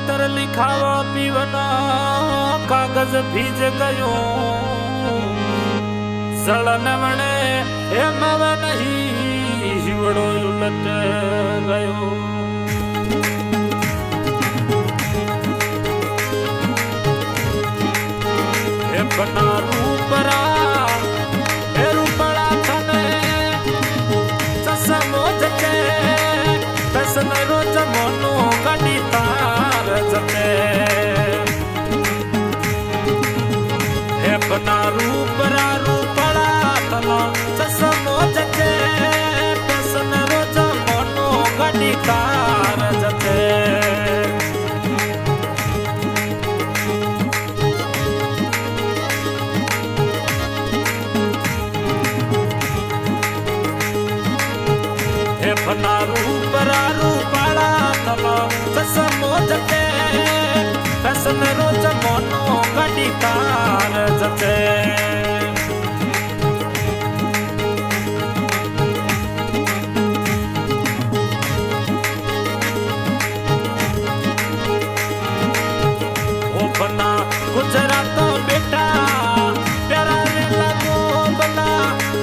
पत्र लिखावा पीवना कागज भीज गयो सड़न वणे हे मव नहीं हिवड़ो उलट गयो हे बना रूपरा हे रूपड़ा थने चसमो जते बसन रोज मोनो गडी तार जते हे बना रूपरा रूपड़ा थनो चसमो जते बसन रोज मोनो गडी तार जते बना रूपरा रूपाला थलो चसमो जते फैशन रोज मोनो गडी कार जते ओ बना गुजरात बेटा प्यारा वेला को बना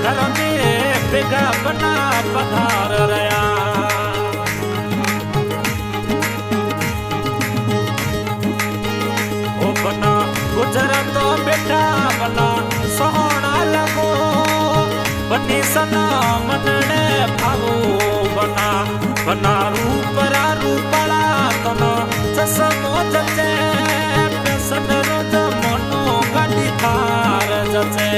घर में बेगा बना पधार रया ओ बना गुजरात बेटा बना सोहना लगो बनी सना मनने भावो बना बना रूपरा रूपड़ा तना चसमो जते पेसन रोज मनो गाड़ी थार जते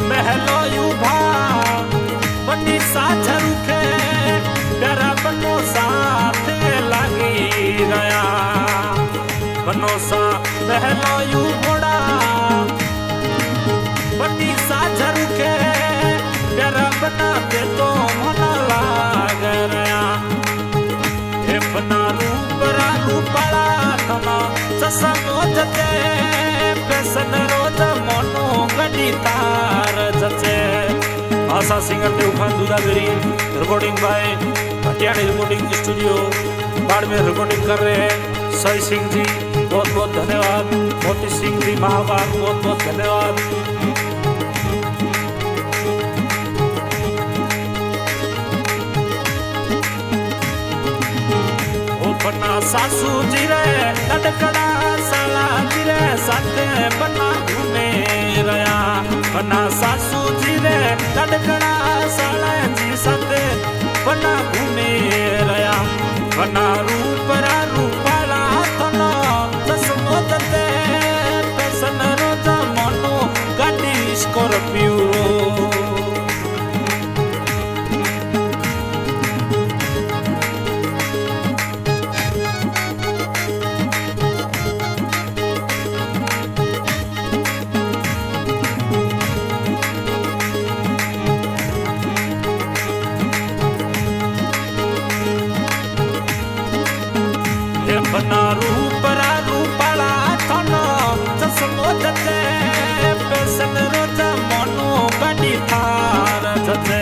महलो युभा बनी साझरू के डरा बनो साथ लागी गया बनो सा महलो युभोड़ा बनी साझरू के डरा बनाते तो मन लाग गया हे बना रूपरा रूपड़ा थमा चसमो जते पेसन रोज मोनो गडी तार जते आशा सिंगर देवखान दूधागरी recording by Bhatiyani recording studio Barmer recording कर रहे हैं सही सिंह जी बहुत बहुत धन्यवाद मोती सिंह जी महाबाग बहुत बहुत धन्यवाद बना सासू जी रे लड़कड़ा साला जी रे साथे बना घूमे रया बना सासू जी रे लड़कड़ा साला जी साथे बना घूमे रया बना रूपरा रूपाला थनो चसमो जते पेसन रोज मनो गाड़ी स्कॉर्पियो बना रूपरा रूपाला थनो चसमो जते पेसन रोज मनो गडी थार जते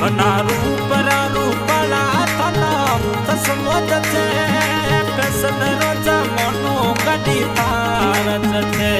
बना रूपरा रूपाला थनो चसमो जते पेसन रोज मनो गडी थार जते